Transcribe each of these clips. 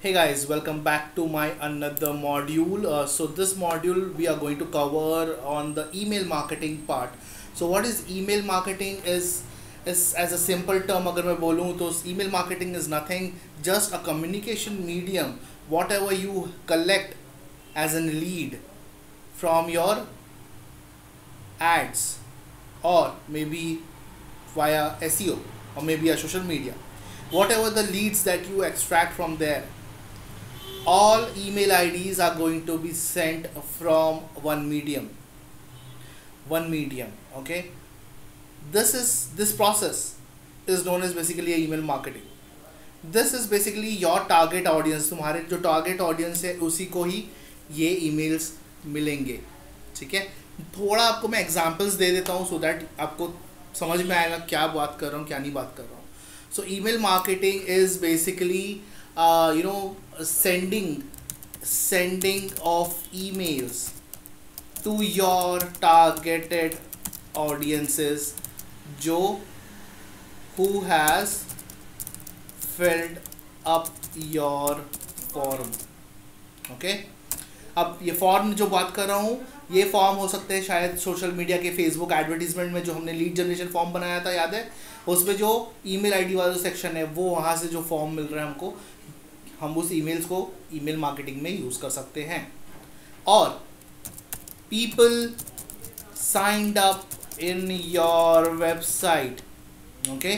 Hey guys, welcome back to my another module. So this module we are going to cover on the email marketing part. So what is email marketing is as a simple term अगर मैं बोलूँ तो email marketing is nothing, just a communication medium. Whatever you collect as a lead from your ads or maybe via SEO or maybe a social media, whatever the leads that you extract from there, all email IDs are going to be sent from one medium. Okay, this process is known as basically a email marketing. This is basically your target audience. तुम्हारे जो target audience है उसी को ही ये emails मिलेंगे. ठीक है, थोड़ा आपको मैं examples दे देता हूँ so that आपको समझ में आएगा क्या बात कर रहा हूँ क्या नहीं बात कर रहा हूँ. So email marketing is basically sending of emails to your targeted audiences जो who has filled up your form. Okay, अब ये फॉर्म जो बात कर रहा हूँ ये फॉर्म हो सकते हैं शायद सोशल मीडिया के फेसबुक एडवर्टीजमेंट में जो हमने लीड जनरेशन फॉर्म बनाया था, याद है, उसमें जो ईमेल आईडी वाला जो सेक्शन है वो वहाँ से जो फॉर्म मिल रहा है हमको, हम उस ईमेल्स को ईमेल मार्केटिंग में यूज़ कर सकते हैं. और people signed up in your website. Okay,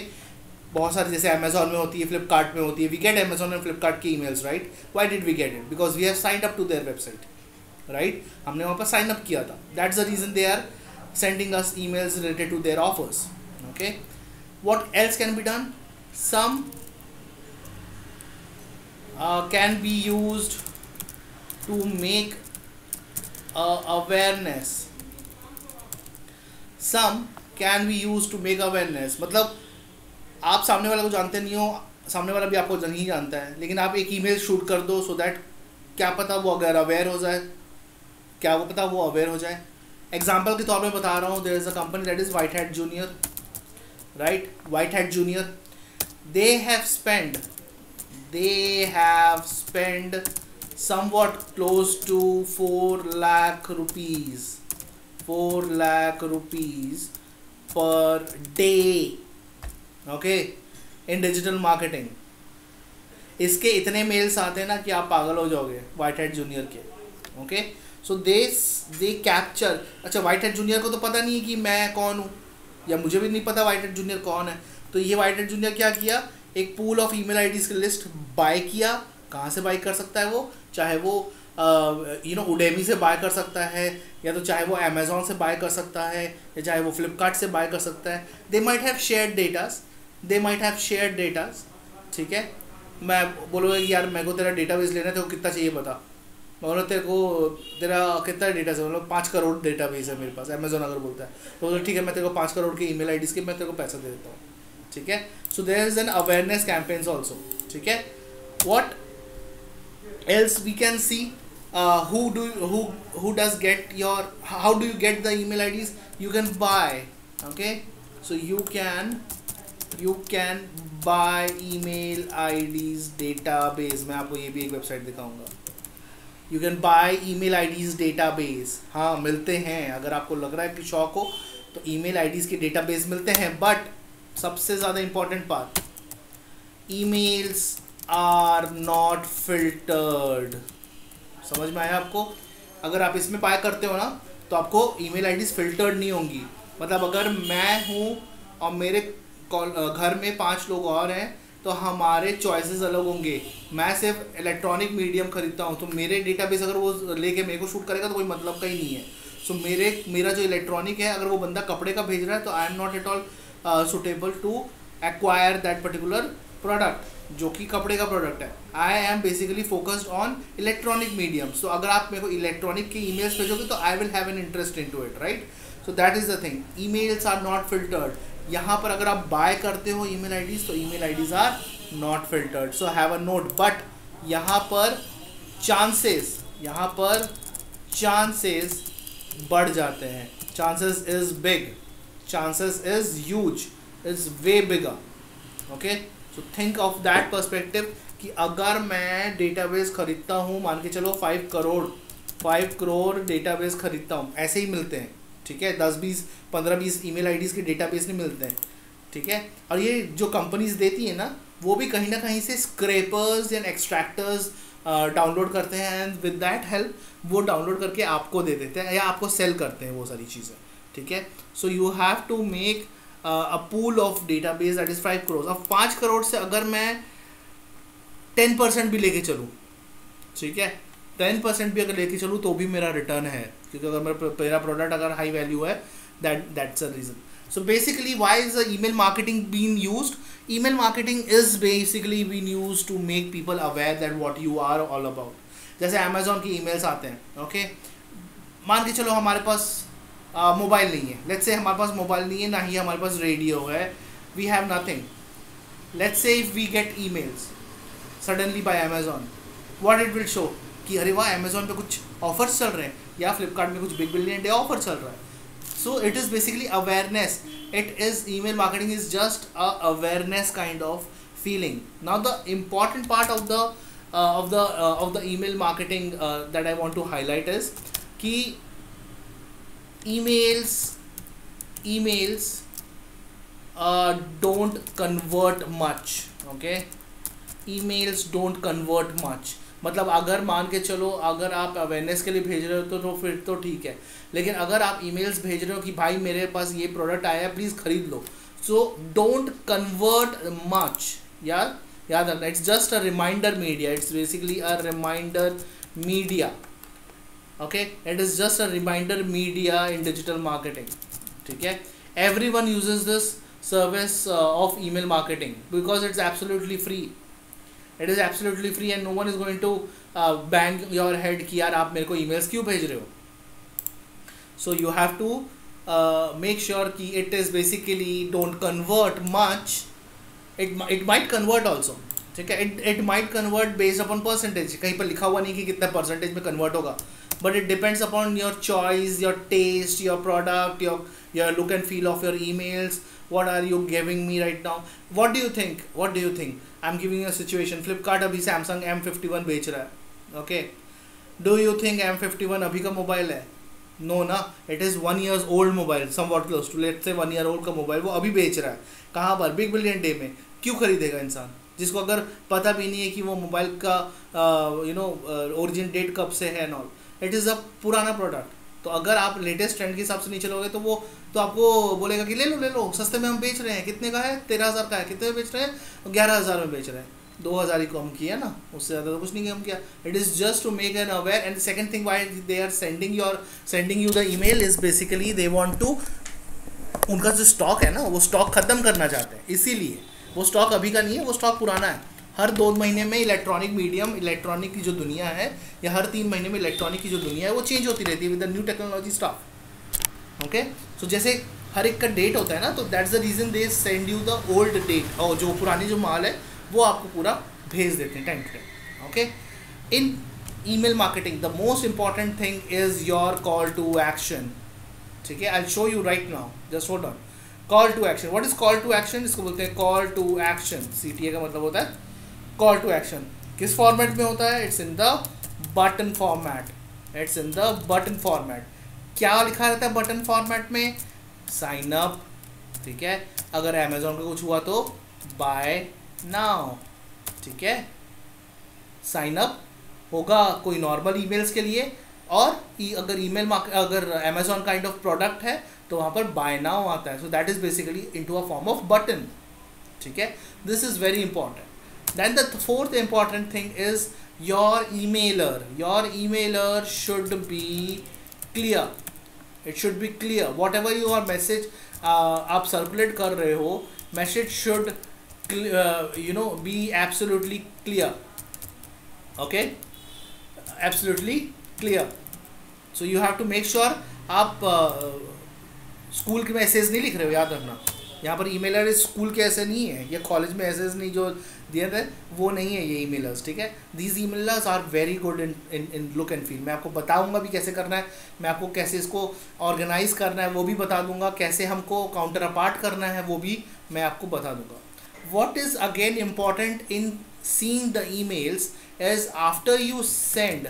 बहुत सारी जैसे अमेजोन में होती है, फ्लिपकार्ट में होती है. We get Amazon and Flipkart की emails, right. Why did we get it? Because we have signed up to their website, right. हमने वहाँ पर साइन अप किया था. That's the reason they are sending us emails related to their offers. Okay, what else can be done? Some can be used to make awareness. Some can be used to make awareness. मतलब आप सामने वाले को जानते नहीं हो, सामने वाला भी आपको नहीं जानता है, लेकिन आप एक ईमेल शूट कर दो सो दैट क्या पता वो अगर अवेयर हो जाए, क्या वो पता वो अवेयर हो जाए. एग्जाम्पल के तौर पे बता रहा हूँ, there is a company that is White Hat Junior. Right, White Hat Junior, they have spent somewhat close to 4 lakh rupees per day, okay, in digital marketing. इसके इतने मेल्स आते हैं ना कि आप पागल हो जाओगे White Hat Junior के. okay, so they capture. अच्छा, White Hat Junior को तो पता नहीं है कि मैं कौन हूँ, या मुझे भी नहीं पता वाइट हैट जूनियर कौन है. तो ये वाइट हैट जूनियर क्या किया, एक पूल ऑफ ईमेल आईडीज़ की लिस्ट बाय किया. कहाँ से बाय कर सकता है वो? चाहे वो उडेमी से बाय कर सकता है, या तो चाहे वो अमेजोन से बाय कर सकता है, या चाहे वो फ्लिपकार्ट से बाय कर सकता है. दे माइट हैव शेयर्ड डेटास. ठीक है, मैं बोलूँगा कि यार मेरे को तेरा डेटाबेस लेना है, तो कितना चाहिए बता. मतलब तेरा कितना डेटा है? मतलब 5 करोड़ डेटा बेस है मेरे पास. अमेजोन अगर बोलता है तो ठीक है, मैं तेरे को 5 करोड़ के ईमेल आईडीज़ के मैं तेरे को पैसा दे देता हूँ. ठीक है, so there is an awareness campaigns also. ठीक है, what else we can see, who does get your, how do you get the email IDs? You can buy. Okay, so you can buy email IDs database. मैं आपको ये भी एक website दिखाऊंगा. You can buy email IDs database. हाँ, मिलते हैं. अगर आपको लग रहा है कि शौक हो तो email IDs के database मिलते हैं. बट सबसे ज़्यादा important part, emails are not filtered. समझ में आया आपको? अगर आप इसमें पाया करते हो ना तो आपको email IDs filtered नहीं होंगी. मतलब अगर मैं हूँ और मेरे घर में 5 लोग और हैं तो हमारे चॉइसेस अलग होंगे. मैं सिर्फ इलेक्ट्रॉनिक मीडियम खरीदता हूँ, तो मेरे डेटाबेस अगर वो लेके मेरे को शूट करेगा तो कोई मतलब का ही नहीं है. सो मेरा जो इलेक्ट्रॉनिक है, अगर वो बंदा कपड़े का भेज रहा है तो I am not at all suitable to acquire that particular product जो कि कपड़े का प्रोडक्ट है. I am basically focused on electronic medium. So अगर आप मेरे को इलेक्ट्रॉनिक के ईमेल्स भेजोगे तो I will have an interest in to it, right. So that is the thing, emails are not filtered. यहाँ पर अगर आप बाय करते हो ईमेल आईडीज़ तो email IDs are not filtered. So have a note. But यहाँ पर chances बढ़ जाते हैं. Chances is big, chances is huge, it's way bigger. Okay, so think of that perspective. कि अगर मैं डेटाबेस खरीदता हूँ, मान के चलो 5 करोड़ डेटाबेस खरीदता हूँ, ऐसे ही मिलते हैं, ठीक है, 10-20 15-20 ईमेल आईडीज़ के डेटाबेस नहीं मिलते हैं, ठीक है। और ये जो कंपनीज देती है ना, वो भी कहीं ना कहीं से स्क्रैपर्स एंड एक्सट्रैक्टर्स डाउनलोड करते हैं, एंड विद दैट हेल्प वो डाउनलोड करके आपको दे देते हैं या आपको सेल करते हैं वो सारी चीज़ें, ठीक है। So you have to make a pool of database that is 5 crore. अब 5 करोड़ से अगर मैं 10% भी लेके चलूँ, ठीक है, 10% भी अगर लेके चलूँ तो भी मेरा रिटर्न है, क्योंकि अगर मेरा प्रोडक्ट अगर हाई वैल्यू है, that's a reason. So basically, why is the email marketing being used? Email marketing is basically being used to make people aware that what you are all about. जैसे Amazon की emails आते हैं, okay? मान के चलो हमारे पास mobile नहीं है, लेट्स से हमारे पास मोबाइल नहीं है, ना ही हमारे पास रेडियो है, we have nothing. Let's say if we get emails suddenly by Amazon, what it will show कि अरे वाह, Amazon पे कुछ ऑफर्स चल रहे हैं, या फ्लिपकार्ट में कुछ बिग बिलियन डे ऑफर चल रहा है। So it is basically awareness. Email marketing is just a awareness kind of feeling. Now the important part of the email marketing that I want to highlight is कि emails don't convert much. Okay, emails don't convert much. मतलब अगर मान के चलो, अगर आप awareness के लिए भेज रहे हो तो फिर तो ठीक है, लेकिन अगर आप ईमेल्स भेज रहे हो कि भाई मेरे पास ये प्रोडक्ट आया है, प्लीज़ खरीद लो, सो डोंट कन्वर्ट मच। याद रखना, it's just a reminder media, it's basically a reminder media, okay, it is just a reminder media in digital marketing, ठीक है। Everyone uses this service of email marketing because it's absolutely free. It is absolutely free and no one is going to bang your head कि यार आप मेरे को emails क्यों भेज रहे हो। So you have to make sure कि it is basically don't convert much. It might convert also, ठीक है, it might convert based upon percentage, कहीं पर लिखा हुआ नहीं कि कितना percentage में convert होगा, but it depends upon your choice, your taste, your product, your look and feel of your emails. What are you giving me right now? What do you think? I'm giving you a situation. Flipkart अभी Samsung M51 बेच रहा है, okay? Do you think M51 अभी का mobile है? No ना, it is 1 year old mobile, somewhat close to, let's say 1 year old का mobile वो अभी बेच रहा है। कहाँ पर? बिग बिलियन डे में। क्यों खरीदेगा इंसान जिसको अगर पता भी नहीं है कि वो मोबाइल का ओरिजिन डेट कब से है and all. It is a पुराना प्रोडक्ट। तो अगर आप लेटेस्ट ट्रेंड के हिसाब से नहीं चलोगे तो वो तो आपको बोलेगा कि ले लो सस्ते में हम बेच रहे हैं। कितने का है? 13,000 का है। कितने में बेच रहे हैं? 11,000 में बेच रहे हैं। 2,000 ही कम किया ना, उससे ज़्यादा तो कुछ नहीं कम किया। It is just to make an aware. And second thing why they are sending you the email is basically they want to, उनका जो स्टॉक है ना वो स्टॉक ख़त्म करना चाहते हैं, इसीलिए। वो स्टॉक अभी का नहीं है, वो स्टॉक पुराना है। हर 2 महीने में इलेक्ट्रॉनिक मीडियम, इलेक्ट्रॉनिक की जो दुनिया है, या हर 3 महीने में इलेक्ट्रॉनिक की जो दुनिया है वो चेंज होती रहती है with the new technology stock. Okay, so जैसे हर एक का डेट होता है ना, तो that's the reason they send you the old date, और जो पुरानी जो माल है वो आपको पूरा भेज देते हैं time to time. Okay, in email marketing the most important thing is your call to action. ठीक है, I show you right now, just hold on. Call to action, what is call to action? इसको बोलते हैं call to action. CTA का मतलब होता है call to action. किस फॉर्मेट में होता है? It's in the button format. It's in the button format. क्या लिखा रहता है बटन फॉर्मेट में? Sign up. ठीक है, अगर अमेजोन का कुछ हुआ तो बाय नाउ। ठीक है, साइन अप होगा कोई नॉर्मल ईमेल्स के लिए, और अगर अमेजोन काइंड ऑफ प्रोडक्ट है तो वहाँ पर बाय नाउ आता है। So that is basically into a form off button. ठीक है, this is very important. Then the fourth important thing is your emailer. Your emailer should be clear. It should be clear. Whatever your message आप circulate कर रहे हो, message should be absolutely clear. Okay, absolutely clear. So you have to make sure आप school के message नहीं लिख रहे हो, याद रखना। यहाँ पर ईमेलर स्कूल के ऐसे नहीं है, या कॉलेज में ऐसे नहीं जो दिए थे वो नहीं है ये ईमेलर्स। ठीक है, these emailers are very good in look and feel. मैं आपको बताऊंगा भी कैसे करना है, मैं आपको कैसे इसको ऑर्गेनाइज करना है वो भी बता दूंगा, कैसे हमको काउंटर अपार्ट करना है वो भी मैं आपको बता दूंगा। What is again important in seeing the emails is after you send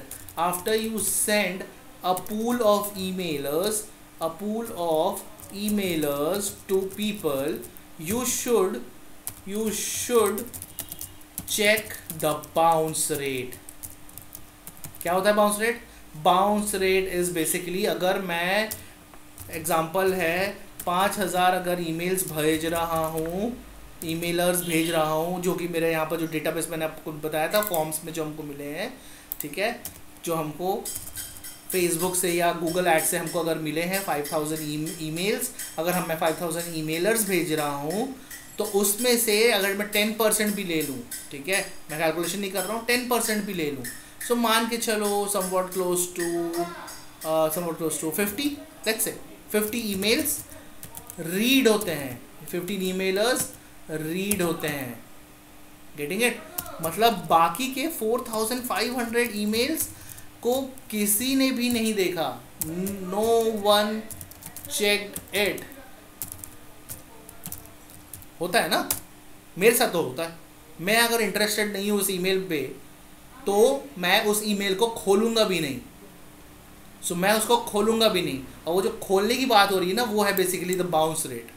a pool of emailers to people, you should check the bounce rate. क्या होता है bounce rate? Bounce rate is basically, अगर मैं एग्जांपल है 5000 अगर emails भेज रहा हूँ, ईमेलर्स भेज रहा हूँ, जो कि मेरे यहाँ पर जो डेटाबेस मैंने आपको बताया था फॉर्म्स में जो हमको मिले हैं, ठीक है, जो हमको फेसबुक से या गूगल एड से हमको अगर मिले हैं 5000 ईमेल्स, अगर मैं 5000 ईमेलर्स भेज रहा हूँ तो उसमें से अगर मैं 10% भी ले लूँ, ठीक है, मैं कैलकुलेशन नहीं कर रहा हूँ, 10% भी ले लूँ, सो मान के चलो somewhat close to 50, let's say 50 emails read होते हैं, 15 ईमेलर्स रीड होते हैं, गेटिंग इट? मतलब बाकी के 4500 ईमेल्स को किसी ने भी नहीं देखा, नो वन चेक्ड इट। होता है ना, मेरे साथ तो होता है, मैं अगर इंटरेस्टेड नहीं हूँ उस ईमेल पे तो मैं उस ईमेल को खोलूंगा भी नहीं, सो मैं उसको खोलूंगा भी नहीं, और वो जो खोलने की बात हो रही है ना, वो है basically the bounce rate.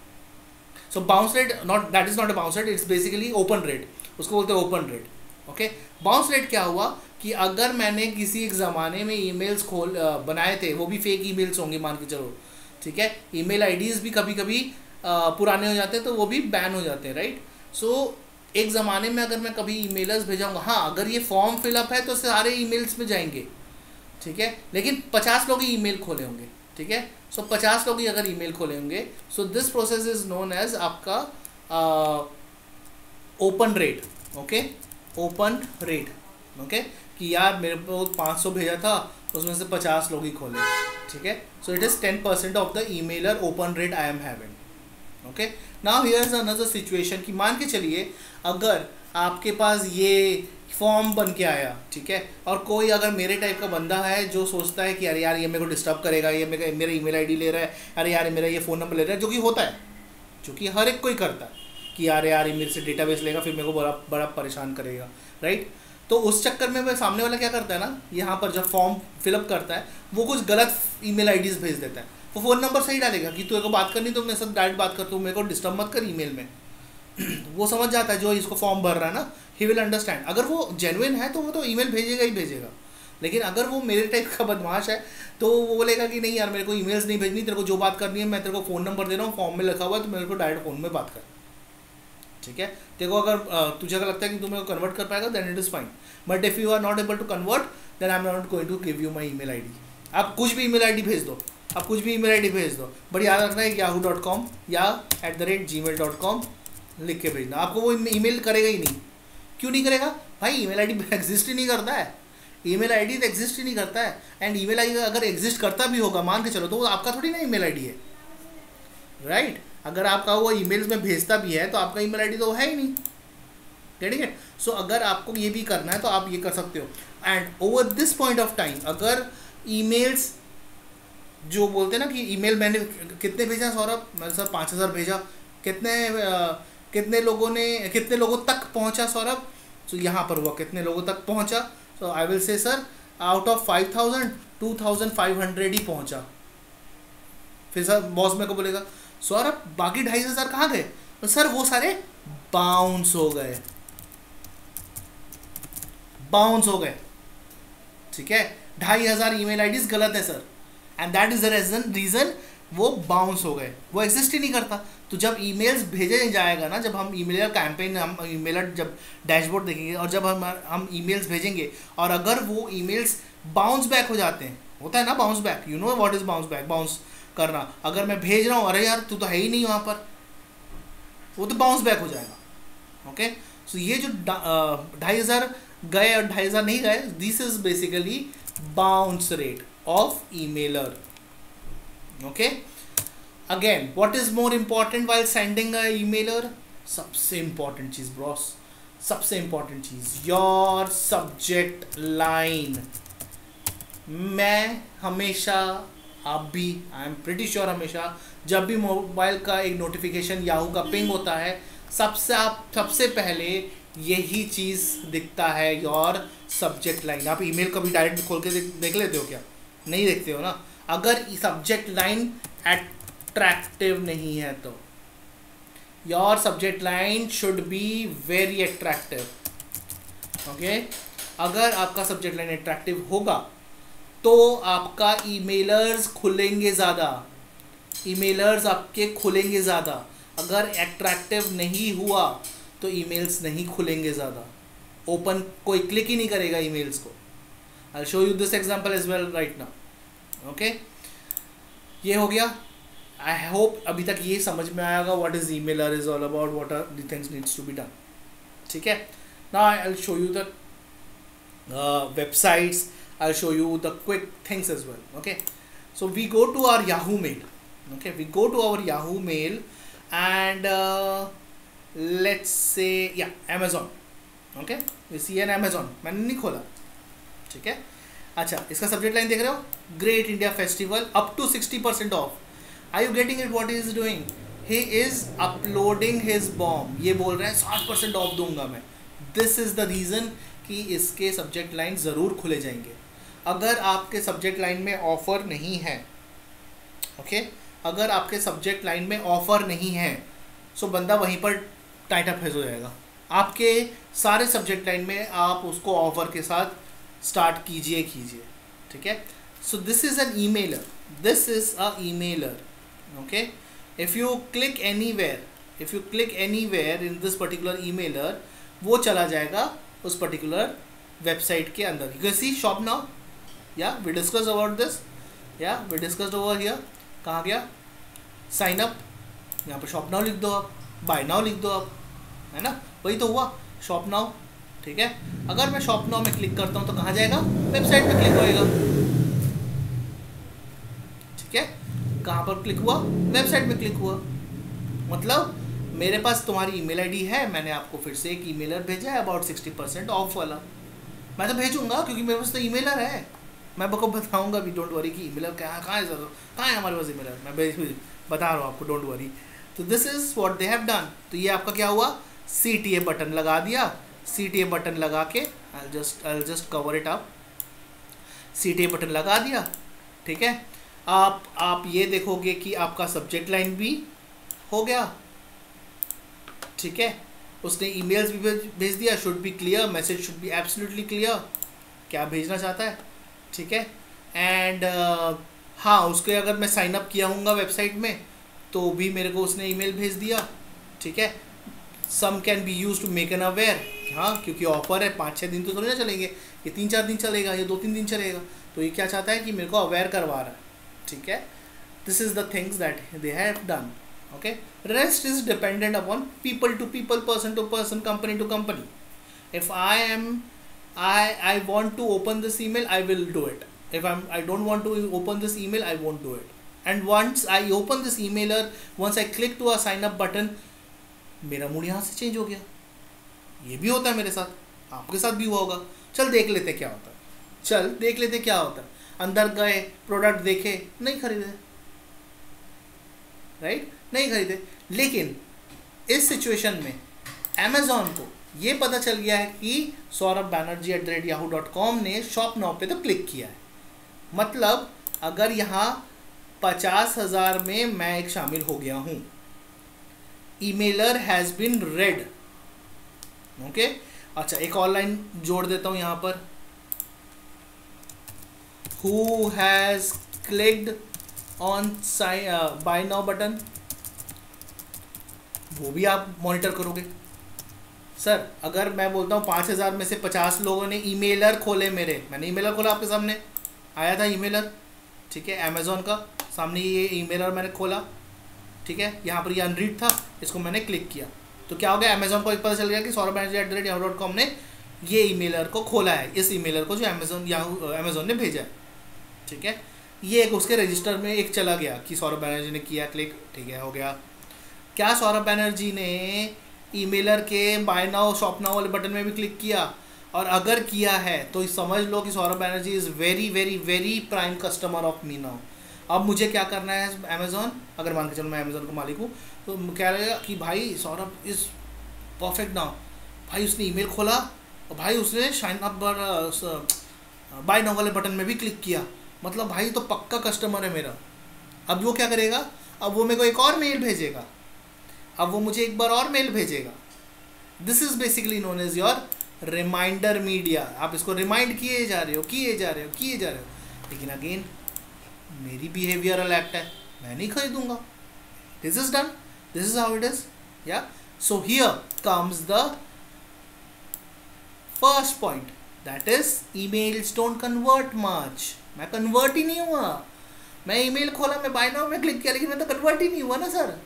So bounce rate that is not a bounce rate, it's basically open rate, उसको बोलते हैं open rate. Okay, bounce rate क्या हुआ कि अगर मैंने किसी एक ज़माने में ईमेल्स बनाए थे, वो भी फेक ईमेल्स होंगे मान के चलो, ठीक है, ईमेल आईडीज़ भी कभी कभी पुराने हो जाते हैं तो वो भी बैन हो जाते हैं, राइट? सो एक ज़माने में अगर मैं कभी ईमेलर्स भेजाऊंगा, हाँ अगर ये फॉर्म फिलअप है तो सारे ईमेल्स में जाएंगे, ठीक है, लेकिन 50 लोग ही ईमेल खोले होंगे, ठीक है, सो 50 लोग ही अगर ईमेल खोले होंगे, so this process is known as आपका open rate. Okay, open rate, okay, कि यार मेरे को 500 भेजा था, उसमें से 50 लोग ही खोले, ठीक है, so it is 10% of the emailer open rate I am having. Okay, now here is another situation कि मान के चलिए अगर आपके पास ये फॉर्म बन के आया, ठीक है, और कोई अगर मेरे टाइप का बंदा है जो सोचता है कि अरे यार ये मेरे को डिस्टर्ब करेगा, ये मेरा ईमेल आईडी ले रहा है, अरे यार मेरा ये फ़ोन नंबर ले रहा है, जो कि होता है, जो कि हर एक कोई करता है कि यार ये मेरे से डेटाबेस लेगा फिर मेरे को बड़ा परेशान करेगा, राइट? तो उस चक्कर में वह सामने वाला क्या करता है ना, यहाँ पर जब फॉर्म फिलअप करता है वो कुछ गलत ईमेल आईडीज़ भेज देता है, वो फ़ोन नंबर सही डालेगा कि तू को बात करनी तो मेरे साथ डायरेक्ट बात कर, तू मेरे को डिस्टर्ब मत कर ईमेल में। वो समझ जाता है जो इसको फॉर्म भर रहा है ना, ही विल अंडरस्टैंड। अगर वो जेन्युइन है तो वो तो ईमेल भेजेगा ही भेजेगा, लेकिन अगर वो मेरे टाइप का बदमाश है तो वो बोलेगा कि नहीं यार मेरे को ईमेल्स नहीं भेजनी, तेरे को जो बात करनी है मैं तेरे को फ़ोन नंबर दे रहा हूँ, फॉर्म में लिखा हुआ है, तो मेरे को डायरेक्ट फ़ोन में बात कर, ठीक है। तेरे को अगर तुझे अगर लगता है कि तू मेरे को कन्वर्ट कर पाएगा then it is fine, but if you are not able to convert then I am not going to give you my email ID. आप कुछ भी ईमेल आईडी भेज दो, आप कुछ भी ईमेल आईडी भेज दो, बट याद रखना है yahoo.com या @gmail.com लिख के भेजना, आपको वो ईमेल करेगा ही नहीं। क्यों नहीं करेगा भाई? ईमेल आईडी एग्जिस्ट ही नहीं करता है, ईमेल आईडी तो एग्जिस्ट ही नहीं करता है, एंड ईमेल आईडी अगर एग्जिस्ट करता भी होगा मान के चलो तो वो आपका थोड़ी ना ईमेल आईडी है, राइट? अगर आपका वो ईमेल्स में भेजता भी है तो आपका ईमेल आईडी तो है ही नहीं, गेटिंग इट? सो अगर आपको ये भी करना है तो आप ये कर सकते हो। And over this point of time अगर ईमेल्स जो बोलते हैं ना कि ईमेल मैंने कितने भेजा सौरभ, मैंने सर 5000 भेजा, कितने लोगों तक पहुंचा सौरभ? तो यहाँ पर हुआ कितने लोगों तक पहुंचा, तो I will say sir out of 5000 2500 ही पहुंचा। फिर सर बॉस मेरे को बोलेगा सौरभ बाकी 2500 कहाँ गए? तो सर वो सारे बाउंस हो गए, ठीक है, 2500 ईमेल आईडीज गलत है sir, and that is the reason वो बाउंस हो गए, वो एग्जिस्ट ही नहीं करता। तो जब ईमेल्स भेजे जाएगा ना, जब हम ईमेल कैंपेन, हम ईमेल जब डैशबोर्ड देखेंगे और जब हम ईमेल्स भेजेंगे और अगर वो ईमेल्स बाउंस बैक हो जाते हैं, होता है ना bounce back, you know what is bounce back, bounce करना। अगर मैं भेज रहा हूँ अरे यार तू तो है ही नहीं वहाँ पर, वो तो बाउंस बैक हो जाएगा। ओके, सो ये जो 2500 गए और 2500 नहीं गए, this is basically bounce rate of emailer. Okay, again what is more important while sending a emailer? सबसे इम्पॉर्टेंट चीज ब्रॉस, सबसे इम्पॉर्टेंट चीज योर सब्जेक्ट लाइन। मैं हमेशा, आप भी, आई एम प्रिटी श्योर, हमेशा जब भी मोबाइल का एक नोटिफिकेशन याहू का पिंग होता है, सबसे पहले यही चीज़ दिखता है योर सब्जेक्ट लाइन। आप ईमेल कभी डायरेक्ट खोल के देख लेते हो क्या? नहीं देखते हो ना। अगर सब्जेक्ट लाइन अट्रैक्टिव नहीं है तो your subject line should be very attractive. Okay, अगर आपका सब्जेक्ट लाइन अट्रैक्टिव होगा तो आपका ईमेलर्स खुलेंगे ज़्यादा, ईमेलर्स आपके खुलेंगे ज़्यादा। अगर अट्रैक्टिव नहीं हुआ तो ईमेल्स नहीं खुलेंगे ज़्यादा, ओपन कोई क्लिक ही नहीं करेगा ईमेल्स को। I show you this example as well right now. Okay, ये हो गया। आई होप अभी तक ये समझ में आएगा what is emailer is all about, what are the things needs to be done. ठीक है, now I will show you the websites, I'll show you the quick things as well. Okay, so we go to our Yahoo mail. Okay, we go to our Yahoo mail and let's say Amazon. Okay, we see an Amazon, मैंने नहीं खोला। ठीक है, अच्छा इसका subject line देख रहे हो, great India festival up to 60% off. Are you getting it? What is doing? He is uploading his bomb. ये बोल रहे हैं 60% ऑफ दूंगा मैं। दिस इज द रीज़न कि इसके सब्जेक्ट लाइन ज़रूर खुले जाएंगे। अगर आपके सब्जेक्ट लाइन में ऑफ़र नहीं है, ओके, अगर आपके सब्जेक्ट लाइन में ऑफ़र नहीं है सो बंदा वहीं पर टाइट फेस हो जाएगा। आपके सारे सब्जेक्ट लाइन में आप उसको ऑफ़र के साथ स्टार्ट कीजिए। ठीक है, so this is an emailer, this is a emailer. Okay, if you click anywhere in this particular emailer, वो चला जाएगा उस पर्टिकुलर वेबसाइट के अंदर। You can see shop now, या वी डिस्कस अबाउट दिस, या वी डिस्कस्ड ओवर हियर। कहाँ गया? साइन अप, यहाँ पर शॉप नाउ लिख दो आप, बाय नाउ लिख दो आप, है ना, वही तो हुआ शॉप नाउ। ठीक है, अगर मैं शॉप नाउ में क्लिक करता हूँ तो कहाँ जाएगा? वेबसाइट पे क्लिक होएगा। ठीक है, कहाँ पर क्लिक हुआ? वेबसाइट पे क्लिक हुआ। मतलब मेरे पास तुम्हारी ईमेल आईडी है, मैंने आपको फिर से एक ईमेलर भेजा है अबाउट 60% ऑफ वाला। मैं तो भेजूंगा क्योंकि मेरे पास तो ईमेलर है। मैं आपको बताऊंगा भी, डोंट वरी कि ईमेलर कहाँ है सर, कहाँ है हमारे पास ईमेलर, मैं बता रहा हूँ आपको, डोंट वरी। तो this is what they have done. तो ये आपका क्या हुआ? CTA बटन लगा दिया। CTA बटन लगा के I just cover it up. CTA button लगा दिया। ठीक है, आप ये देखोगे कि आपका सब्जेक्ट लाइन भी हो गया। ठीक है, उसने ईमेल्स भी भेज दिया। Should be clear, message should be absolutely clear, क्या भेजना चाहता है। ठीक है, एंड हाँ, उसके अगर मैं साइन अप किया हूँगा वेबसाइट में तो भी मेरे को उसने ईमेल भेज दिया। ठीक है, some can be use to make an aware, हाँ क्योंकि ऑफर है, 5-6 दिन तो थोड़ी ना चलेंगे, ये 3-4 दिन चलेगा, ये 2-3 दिन चलेगा। तो ये क्या चाहता है कि मेरे को अवेयर करवा रहा है। ठीक है, this is the things that they have done. Okay, rest is dependent upon people to people, person to person, company to company. If I want to open this email, I will do it. If I don't want to open this email, I won't do it. And once I open this emailer, once I click to a sign up button, मेरा mood यहाँ से change हो गया। ये भी होता है मेरे साथ, आपके साथ भी हुआ होगा। चल देख लेते क्या होता है। अंदर गए, प्रोडक्ट देखे, नहीं खरीदे, राइट, नहीं खरीदे। लेकिन इस सिचुएशन में अमेज़ॉन को ये पता चल गया है कि सौरभ बैनर्जी @yahoo.com ने शॉप नाउ पे तो क्लिक किया है। मतलब अगर यहाँ 50,000 में मैं एक शामिल हो गया हूँ, emailer has been read. Okay, अच्छा एक ऑनलाइन जोड़ देता हूँ यहाँ पर, who has clicked on buy now button, वो भी आप मॉनिटर करोगे। सर अगर मैं बोलता हूँ 5,000 में से 50 लोगों ने ईमेलर खोले, मैंने ईमेलर खोला, आपके सामने आया था ईमेलर। ठीक है, अमेज़ॉन का सामने ये ईमेलर मैंने खोला। ठीक है, यहाँ पर ये अनरीड था, इसको मैंने क्लिक किया तो क्या हो गया? अमेज़ॉन को एक पता चल गया कि सौरभ बैनर्जी @yahoo.com ने ये ईमेलर को खोला है, इस ईमेलर को जो अमेज़ॉन ने भेजा है। ठीक है, ये एक उसके रजिस्टर में एक चला गया कि सौरभ बैनर्जी ने किया क्लिक। ठीक है, हो गया। क्या सौरभ बैनर्जी ने ईमेलर के बाय नाउ शॉप नाउ वाले बटन में भी क्लिक किया? और अगर किया है तो समझ लो कि Saurabh Banerjee is very very very prime customer of me now. अब मुझे क्या करना है? अमेज़ॉन, अगर मान के चलो मैं अमेज़ॉन का मालिक हूँ, तो क्या लगेगा कि भाई सौरभ इज़ परफेक्ट नाउ, भाई उसने ईमेल खोला और भाई उसने साइन अप बाय नाउ वाले बटन में भी क्लिक किया, मतलब भाई तो पक्का कस्टमर है मेरा। अब वो क्या करेगा, अब वो मेरे को एक और मेल भेजेगा, अब वो मुझे एक बार और मेल भेजेगा। This is basically known as your reminder media. आप इसको रिमाइंड किए जा रहे हो, किए जा रहे हो, किए जा रहे हो, लेकिन अगेन मेरी बिहेवियरल एक्ट है, मैं नहीं खरीदूंगा। This is done, this is how it is. या so here comes the first point, that is emails don't convert much. मैं कन्वर्ट ही नहीं हुआ, मैं ईमेल खोला, मैं बाय नाउ में क्लिक किया, लेकिन मैं तो कन्वर्ट ही नहीं हुआ ना सर।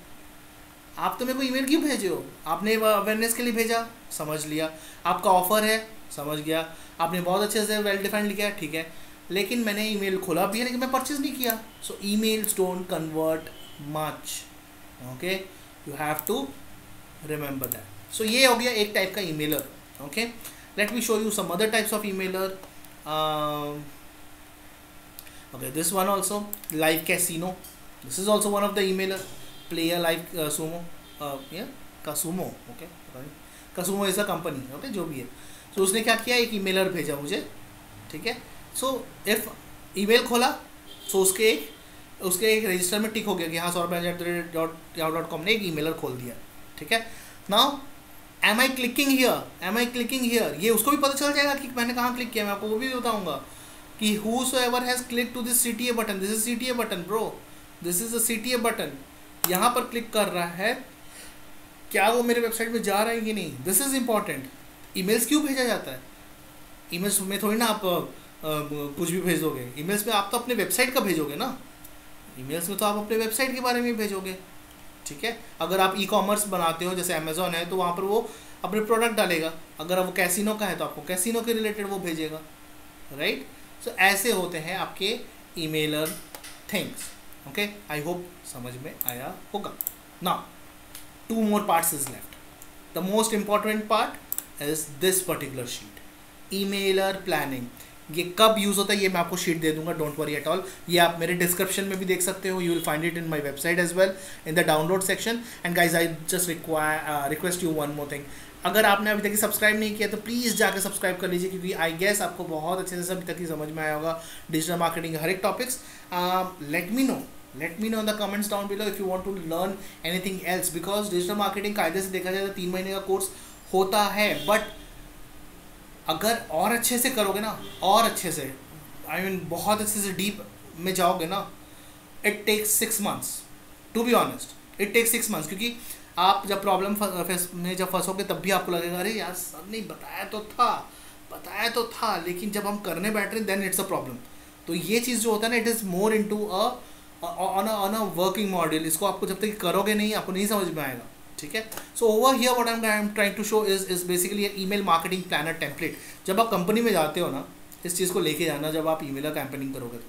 आप तो मेरे को ईमेल क्यों भेजे हो? आपने अवेयरनेस के लिए भेजा, समझ लिया। आपका ऑफर है, समझ गया। आपने बहुत अच्छे से वेल डिफाइंड लिखा है, ठीक है, लेकिन मैंने ईमेल खोला भी है लेकिन मैं परचेज नहीं किया। So emails don't convert much, okay, you have to remember that. So ये हो गया एक टाइप का emailer. Okay, let me show you some other types of emailer. Okay, this one also, live casino, this is also one of the emailer. Play a live sumo, yeah, Kasumo, okay, Kasumo is a company, okay, जो भी है। so उसने क्या किया, एक ईमेलर भेजा मुझे, ठीक है। so if ईमेल खोला, so उसके एक रजिस्टर में टिक हो गया कि हाँ saurabh@yahoo.com ने एक ईमेलर खोल दिया, ठीक है। now am I clicking here, ये उसको भी पता चल जाएगा कि मैंने कहाँ क्लिक किया, मैं आपको वो भी बताऊंगा कि whosoever has clicked to this CTA button, this is CTA button bro, this is a CTA button, यहाँ पर क्लिक कर रहा है, क्या वो मेरे वेबसाइट में जा रहा है कि नहीं, दिस इज इंपॉर्टेंट। ईमेल्स क्यों भेजा जाता है? ईमेल्स में थोड़ी ना आप कुछ भी भेज दोगे, ईमेल्स में आप तो अपने वेबसाइट का भेजोगे ना, ईमेल्स में तो आप अपने वेबसाइट के बारे में भेजोगे, ठीक है। अगर आप ई कॉमर्स बनाते हो जैसे अमेजोन है तो वहाँ पर वो अपने प्रोडक्ट डालेगा, अगर वो कैसीनो का है तो आपको कैसीनो के रिलेटेड वो भेजेगा, राइट। सो ऐसे होते हैं आपके ईमेलर थिंग्स, ओके। आई होप समझ में आया होगा। Now 2 more parts is left. The most important part is this particular sheet, emailer planning. ये कब यूज़ होता है ये मैं आपको शीट दे दूंगा, डोंट वरी एट ऑल। ये आप मेरे डिस्क्रिप्शन में भी देख सकते हो, you will find it in my website as well in the download section. And guys I just request you one more thing, अगर आपने अभी तक सब्सक्राइब नहीं किया तो प्लीज़ जाकर सब्सक्राइब कर लीजिए, क्योंकि आई गेस आपको बहुत अच्छे से अभी तक ही समझ में आया होगा डिजिटल मार्केटिंग हर एक topics. Let me know in the comments down below if you want to learn anything else, because digital marketing कायदे से देखा जाए तो 3 महीने का कोर्स होता है, बट अगर और अच्छे से करोगे ना, और अच्छे से आई मीन बहुत अच्छे से डीप में जाओगे ना, it takes 6 months to be honest, it takes 6 months, क्योंकि आप जब प्रॉब्लम में जब फंसोगे तब भी आपको लगेगा अरे यार सर ने बताया तो था, लेकिन जब हम करने बैठ रहे हैं देन इट्स अ प्रॉब्लम। तो ये चीज़ जो होता है ना, it is more into on a working model. इसको आपको जब तक करोगे नहीं आपको नहीं समझ में आएगा, ठीक है। So over here what I am trying to show is basically an email marketing planner template. जब आप कंपनी में जाते हो ना, इस चीज़ को लेके जाना, जब आप ईमेलर कैंपेनिंग करोगे तो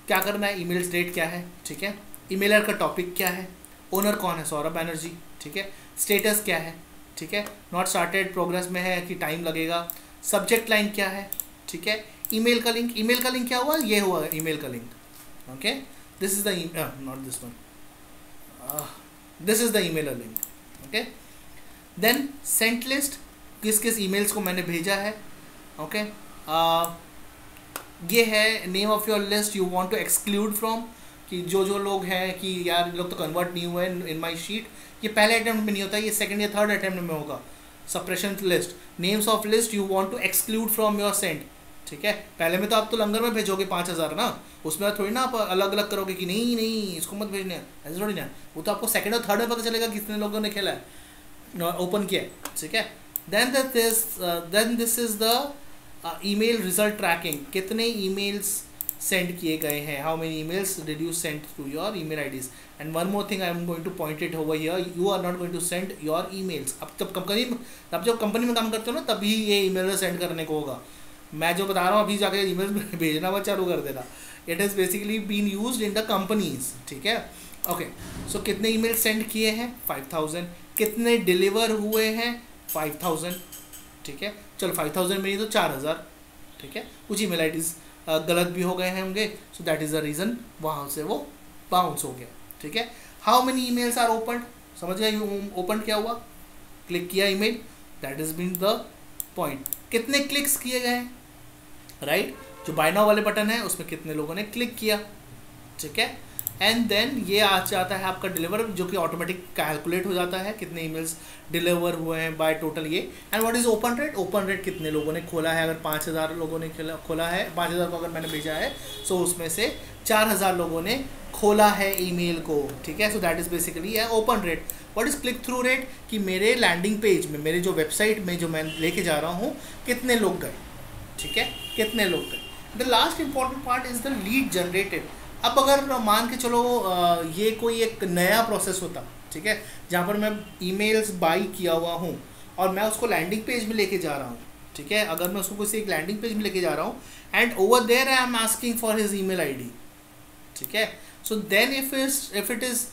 क्या करना है, ईमेल स्टेट क्या है, ठीक है, ईमेलर का टॉपिक क्या है, ओनर कौन है, सौरभ बैनर्जी, ठीक है, स्टेटस क्या है, ठीक है, नॉट स्टार्टेड, प्रोग्रेस में है कि टाइम लगेगा, सब्जेक्ट लाइन क्या है, ठीक है, ईमेल का लिंक क्या हुआ, ये हुआ ईमेल का link, okay, this is the not this one, this is the emailer link, okay. Then sent list, किस किस ईमेल्स को मैंने भेजा है, ओके। ये है name of your list you want to exclude from, कि जो लोग हैं कि यार लोग तो कन्वर्ट नहीं हुए इन माय शीट, ये पहले अटेम्प्ट में नहीं होता, ये सेकंड या थर्ड अटेम्प्ट में होगा। Suppression list, names of list you want to exclude from your send, ठीक है। पहले में तो आप तो लंगर में भेजोगे 5000 ना, उसमें थोड़ी ना आप अलग अलग करोगे कि नहीं इसको मत भेजना, ऐसे थोड़ी ना, वो तो आपको सेकंड और थर्ड में पता चलेगा कितने लोगों ने खेला है, ओपन किया है, ठीक है। Then this is the email result tracking, कितने ईमेल्स सेंड किए गए हैं, how many emails did you send to your email IDs. And one more thing I am going to point it over here, you are not going to send your emails. अब जब company में काम करते हो ना तभी ये email send करने को होगा। मैं जो बता रहा हूँ अभी जाके ईमेल भेजना मत चालू कर देना, it has basically been used in the companies, ठीक है, ओके। सो कितने ईमेल सेंड किए हैं, 5000, कितने डिलीवर हुए हैं, 5000, ठीक है। चलो 5000 में नहीं तो 4000, ठीक है। कुछ ईमेल आईडीज गलत भी हो गए हैं होंगे, so that is the reason वहाँ से वो बाउंस हो गया, ठीक है। How many emails are open, समझ गए, ओपन क्या हुआ, क्लिक किया email, that is been the point. कितने क्लिक्स किए गए हैं, राइट? जो बाय नाउ वाले बटन है उसमें कितने लोगों ने क्लिक किया, ठीक है? एंड देन ये आ जाता है आपका डिलीवर, जो कि ऑटोमेटिक कैलकुलेट हो जाता है कितने ईमेल्स डिलीवर हुए हैं बाय टोटल ये। And what is open rate? Open rate कितने लोगों ने खोला है। अगर 5000 लोगों ने खोला है, 5000 को अगर मैंने भेजा है, सो उसमें से 4000 लोगों ने खोला है ईमेल को, ठीक है? सो दैट इज बेसिकली है open rate. What is click through rate? कि मेरे लैंडिंग पेज में, मेरे जो वेबसाइट में जो मैं लेके जा रहा हूँ, कितने लोग गए, ठीक है? कितने लोग गए। The last important part is the lead generated. अब अगर मान के चलो ये कोई एक नया प्रोसेस होता, ठीक है, जहाँ पर मैं ईमेल्स बाई किया हुआ हूँ और मैं उसको लैंडिंग पेज में लेके जा रहा हूँ, ठीक है? अगर मैं उसको किसी एक लैंडिंग पेज में लेके जा रहा हूँ and over there I am asking for his email ID, ठीक है? So then if it is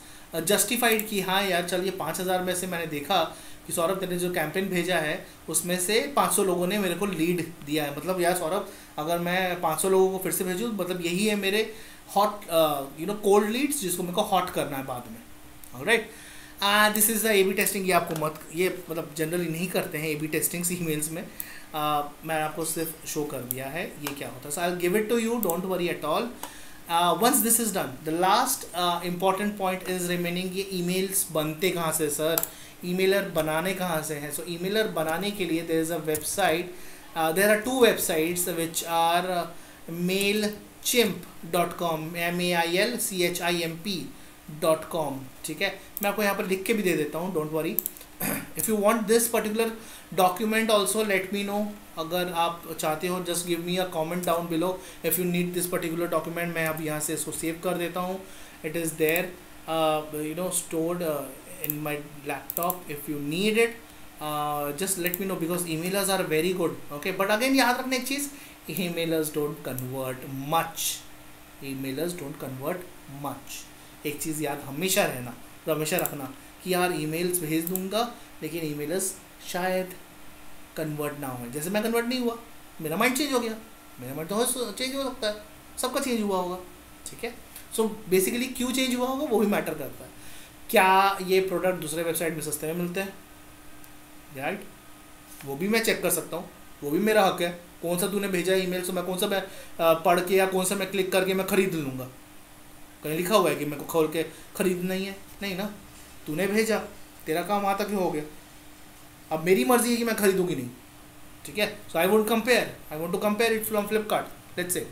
justified कि हाँ यार चल, ये 5000 में से मैंने देखा कि सौरभ तेने जो कैंपेन भेजा है उसमें से 500 लोगों ने मेरे को लीड दिया है, मतलब यार सौरभ अगर मैं 500 लोगों को फिर से भेजूँ, मतलब यही है मेरे हॉट कोल्ड लीड्स, जिसको मेरे को हॉट करना है बाद में, alright? This is the A B testing. ये आपको मत, ये मतलब जनरली नहीं करते हैं ए बी टेस्टिंग्स ईमेल्स में। मैं आपको सिर्फ शो कर दिया है ये क्या होता है। So I will give it to you, don't worry at all. once this is done, the last important point is remaining, ये emails बनते कहाँ से सर, emailer बनाने कहाँ से हैं? So emailer बनाने के लिए there is a website, there are two websites which are mailchimp.com, mailchimp.com, ठीक है? मैं आपको यहाँ पर लिख के भी दे देता हूँ, don't worry. If you want this particular document also let me know. अगर आप चाहते हो just give me a comment down below if you need this particular document. मैं अब यहाँ से इसको सेव कर देता हूँ। It is there stored in my laptop. If you need it just let me know, because emailers are very good, okay? But again याद रखना एक चीज़, emailers don't convert much, emailers don't convert much। एक चीज़ याद हमेशा रखना कि यार emails भेज दूंगा लेकिन ईमेलर्स शायद कन्वर्ट ना हो। जैसे मैं कन्वर्ट नहीं हुआ, मेरा माइंड चेंज हो गया, मेरा माइंड तो चेंज हो सकता है, सबका चेंज हुआ होगा, ठीक है? सो बेसिकली क्यों चेंज हुआ होगा वो भी मैटर करता है। क्या ये प्रोडक्ट दूसरे वेबसाइट में सस्ते में मिलते हैं, राइट? वो भी मैं चेक कर सकता हूँ, वो भी मेरा हक है। कौन सा तूने भेजा ईमेल, तो मैं कौन सा मैं पढ़ के या कौन सा मैं क्लिक करके मैं ख़रीद लूँगा? कहीं लिखा हुआ है कि मेरे को खोल के ख़रीदना ही है? नहीं ना, तूने भेजा, तेरा काम आता क्यों हो गया? अब मेरी मर्जी है कि मैं खरीदूंगी नहीं, ठीक है? So I won't compare, I want to compare it from Flipkart, let's say,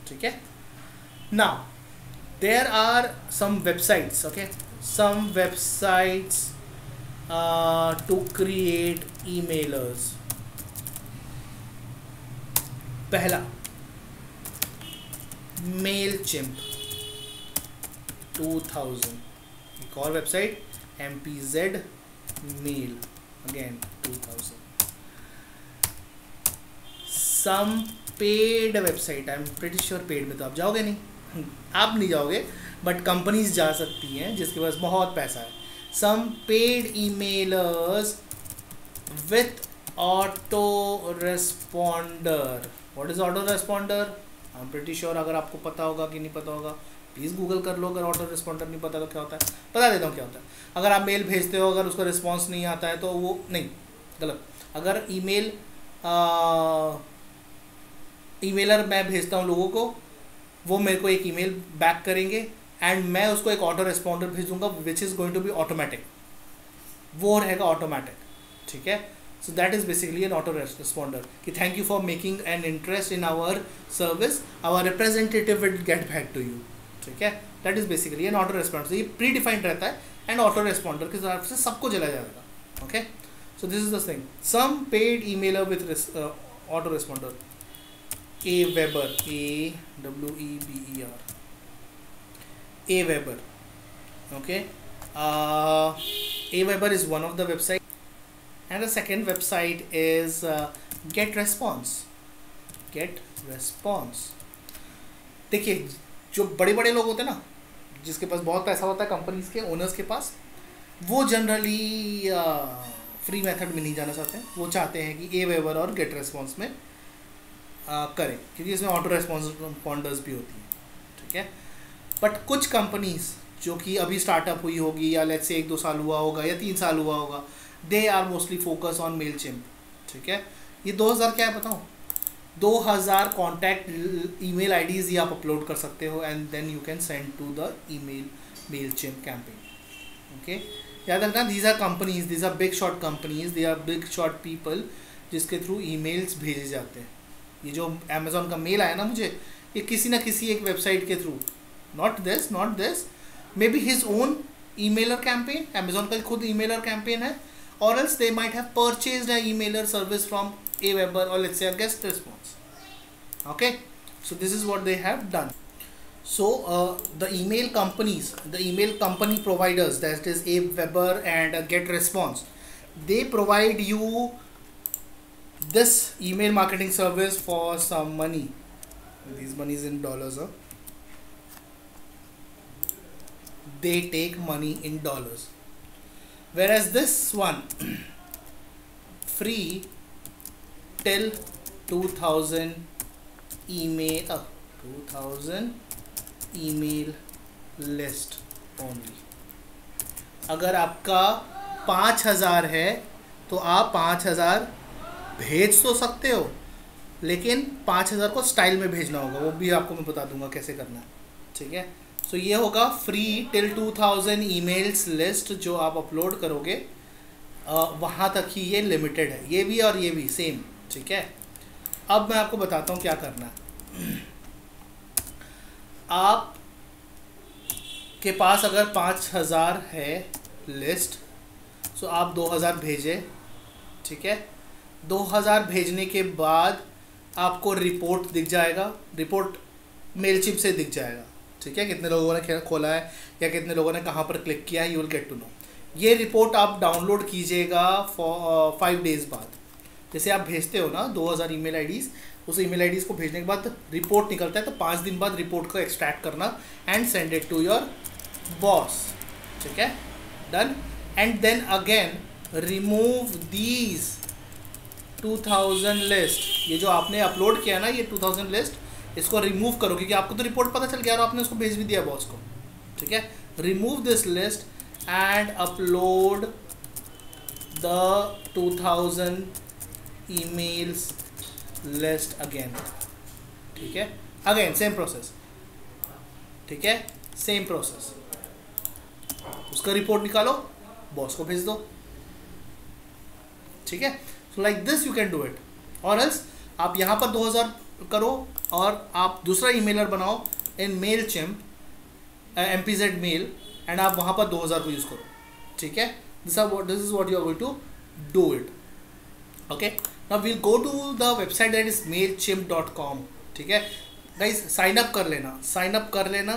ठीक है? Now there are some websites, okay, some websites to create emailers. पहला मेलचिम्प 2000, एक और website MPZ mail again 2000। Some paid website, I am pretty sure paid में तो आप जाओगे नहीं, आप नहीं जाओगे, बट कंपनीज जा सकती हैं जिसके पास बहुत पैसा है। Some paid emailers with auto responder. What is auto responder? I am pretty sure, अगर आपको पता होगा कि नहीं पता होगा प्लीज़ गूगल कर लो। अगर ऑटो रिस्पॉन्डर नहीं पता तो क्या होता है, बता देता हूँ क्या होता है। अगर आप मेल भेजते हो, अगर उसका रिस्पॉन्स नहीं आता है तो वो नहीं, गलत। अगर ईमेलर मैं भेजता हूँ लोगों को, वो मेरे को एक ईमेल बैक करेंगे एंड मैं उसको एक ऑटो रिस्पॉन्डर भेजूँगा which is going to be automatic, वो रहेगा ऑटोमेटिक, ठीक है? So that is basically an auto responder कि thank you for making an interest in our service, our representative will get back to you, ठीक है? That is basically an auto responder. ये pre defined रहता है and auto responder की तरफ से सबको चला जाएगा, okay? So this is the thing. Some paid emailer with auto responder, Aweber, AWEBER, Aweber, okay? Aweber is one of the website, and the second website is GetResponse. GetResponse, देखिए जो बड़े बड़े लोग होते हैं ना, जिसके पास बहुत पैसा होता है, कंपनीज के ओनर्स के पास, वो जनरली फ्री मेथड में नहीं जाना चाहते हैं। वो चाहते हैं कि Aweber और GetResponse में करें, क्योंकि इसमें ऑटो रेस्पॉन्डर्स भी होती हैं, ठीक है? बट कुछ कंपनीज जो कि अभी स्टार्टअप हुई होगी, या लेट्स से 1-2 साल हुआ होगा या 3 साल हुआ होगा, they are mostly focus on Mailchimp, ठीक है। ये 2000 क्या है बताऊँ, 2000 कॉन्टैक्ट ईमेल आईडीज़ ये आप अपलोड कर सकते हो and then you can send to the email Mailchimp campaign, okay. याद रखना, these are companies, these are big shot companies, they are big shot people जिसके थ्रू ईमेल्स भेजे जाते हैं। ये जो अमेज़ॉन का मेल आया ना मुझे, ये किसी ना किसी एक वेबसाइट के through, not this, may be his own emailer campaign, Amazon का खुद ईमेलर कैंपेन है, और else they might have purchased a emailer service from Aweber or let's say a guest response, okay. So this is what they have done. So the email companies, the email company providers, that is Aweber and GetResponse, they provide you this email marketing service for some money. These money is in dollars, huh? They take money in dollars, whereas this one free till 2000 email list only. अगर आपका 5000 है तो आप 5000 भेज तो सकते हो, लेकिन 5000 को स्टाइल में भेजना होगा, वो भी आपको मैं बता दूंगा कैसे करना है, ठीक है। सो ये होगा फ्री टिल 2000 ईमेल्स लिस्ट जो आप अपलोड करोगे, वहाँ तक ही ये लिमिटेड है, ये भी और ये भी सेम, ठीक है। अब मैं आपको बताता हूँ क्या करना है। आप के पास अगर 5000 है लिस्ट, तो आप 2000 भेजे, ठीक है। 2000 भेजने के बाद आपको रिपोर्ट दिख जाएगा, रिपोर्ट मेलचिप से दिख जाएगा, ठीक है, कितने लोगों ने खोला है या कितने लोगों ने कहाँ पर क्लिक किया है, you will get to know. ये रिपोर्ट आप डाउनलोड कीजिएगा 5 डेज़ बाद। जैसे आप भेजते हो ना 2000 ईमेल आईडीज़, उस ईमेल आईडीज़ को भेजने के बाद रिपोर्ट निकलता है, तो 5 दिन बाद रिपोर्ट को एक्सट्रैक्ट करना and send it to your boss, ठीक है, done. And then again remove these 2000 list, ये जो आपने अपलोड किया ना ये 2000 लिस्ट, इसको रिमूव करो, क्योंकि आपको तो रिपोर्ट पता चल गया और आपने उसको भेज भी दिया बॉस को, ठीक है। Remove this list and upload the 2000 emails list again, ठीक है। अगेन सेम प्रोसेस, ठीक है, सेम प्रोसेस। उसका रिपोर्ट निकालो, बॉस को भेज दो, ठीक है। So like this you can do it, और एल्स आप यहाँ पर 2000 करो और आप दूसरा ईमेलर बनाओ इन मेलचिम्प MPZ मेल, एंड आप वहाँ पर 2000 को यूज़ करो, ठीक है। This is what you are going to do it, okay. Now we'll go to the website that is mailchimp.com, ठीक है गाइज। साइन अप कर लेना,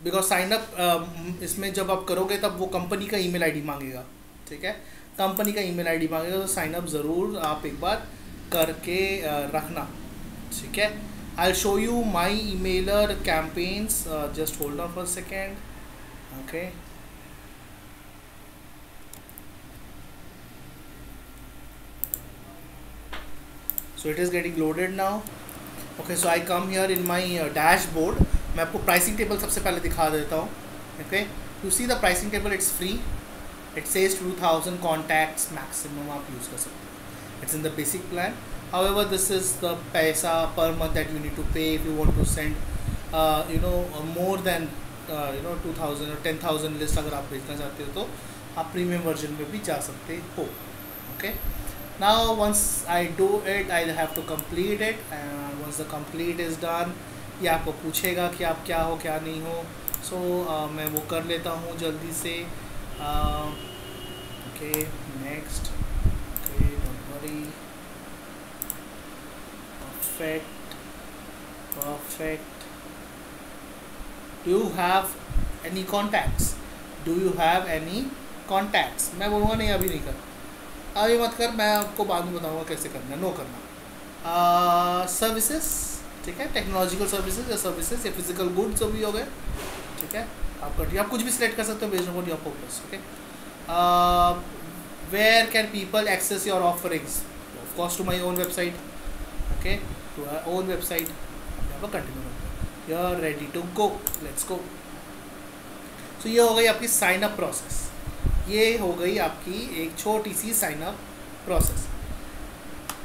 बिकॉज साइन अप इसमें जब आप करोगे तब वो कंपनी का ईमेल आईडी मांगेगा, ठीक है, कंपनी का ईमेल आईडी मांगेगा, तो साइन अप ज़रूर आप एक बार करके रखना, ठीक है। I will show you my emailer campaigns, just hold on for a second, okay. So it is getting loaded now. Okay, so I come here in my dashboard. मैं आपको प्राइसिंग टेबल सबसे पहले दिखा देता हूँ, okay. You see the pricing table, it's free. It says 2000 contacts maximum आप use कर सकते हो. It's in the basic plan. However, this is the पैसा per month that you need to pay if you want to send more than 2000 or 10,000 list अगर आप भेजना चाहते हो तो आप प्रीमियम वर्जन में भी जा सकते हो, okay. Now once I do it, I have to complete it, and once the complete is done, ये आपको पूछेगा कि आप क्या हो क्या नहीं हो। So मैं वो कर लेता हूँ जल्दी से, okay, next, okay, don't worry, perfect. Do you have any contacts? मैं बोलूँगा नहीं, अभी नहीं कर, अभी मत कर, मैं आपको बाद में बताऊंगा कैसे करना, नो करना। सर्विसेज, ठीक है, टेक्नोलॉजिकल सर्विसेज या सर्विसेज या फिजिकल गुड्स जो भी हो गए, ठीक है, आप कुछ भी सिलेक्ट कर सकते हो based on your purpose, okay. Where can people access your offerings? Of course to my own website, okay, to our own website. अब कंटिन्यू करते हैं, you are ready to go, let's go. So ये हो गई आपकी sign up process. ये हो गई आपकी एक छोटी सी sign up process.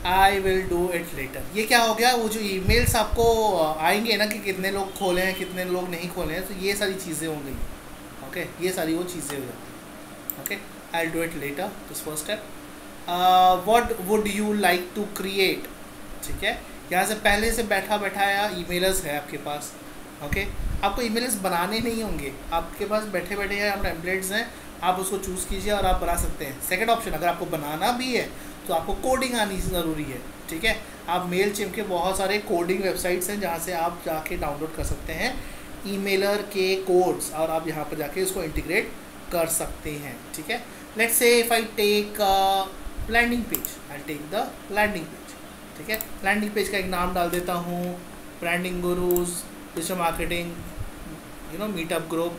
I will do it later. ये क्या हो गया, वो जो ईमेल्स आपको आएंगे ना कि कितने लोग खोले हैं कितने लोग नहीं खोले हैं, तो ये सारी चीज़ें हो गई। ओके, ये सारी वो चीज़ें हो जाती हैं। Okay, I will do it later, this first step. What would you like to create. ठीक है, यहाँ से पहले से बैठा बैठाया ईमेलर्स है आपके पास। ओके, आपको ईमेल्स बनाने नहीं होंगे, आपके पास बैठे बैठे हैं टेम्पलेट्स हैं, आप उसको चूज़ कीजिए और आप बना सकते हैं। सेकंड ऑप्शन, अगर आपको बनाना भी है तो आपको कोडिंग आनी ज़रूरी है। ठीक है, आप मेलचिम्प के बहुत सारे कोडिंग वेबसाइट्स हैं जहाँ से आप जाके डाउनलोड कर सकते हैं ईमेलर के कोड्स, और आप यहाँ पर जाके उसको इंटीग्रेट कर सकते हैं। ठीक है, let's say if I take landing page, I take the landing page. ठीक है, लैंडिंग पेज का एक नाम डाल देता हूँ, branding gurus, digital marketing, meetup group,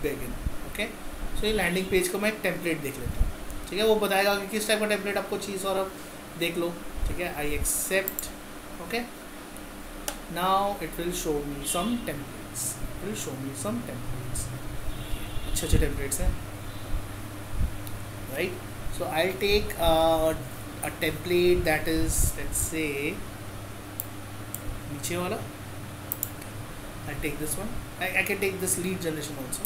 begin. Okay, so ये लैंडिंग पेज को मैं एक टेम्पलेट देख लेता हूँ। ठीक है, वो बताएगा कि किस टाइप का टेम्पलेट आपको चाहिए, और आप देख लो। ठीक है, I accept. Okay, now it will show me some templates, अच्छे अच्छे टेम्पलेट्स हैं, right. So I take a template that is, let's say, नीचे वाला। I take this one. I can take this lead generation also.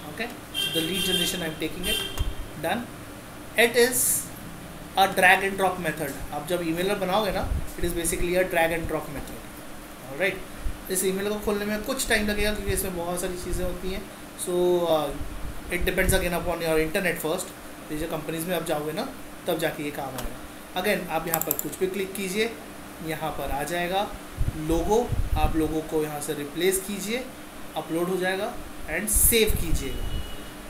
Okay, so the lead generation I'm taking it. Done. It is a drag and drop method. आप जब ईमेलर बनाओगे ना, it is basically a drag and drop method. Alright. इस email को खोलने में कुछ time लगेगा क्योंकि इसमें बहुत सारी चीज़ें होती हैं। So it depends again upon your internet first. जो कंपनीज में आप जाओगे ना तब जाके ये काम आएगा। अगेन आप यहाँ पर कुछ भी क्लिक कीजिए, यहाँ पर आ जाएगा लोगो, आप लोगों को यहाँ से रिप्लेस कीजिए, अपलोड हो जाएगा एंड सेव कीजिएगा।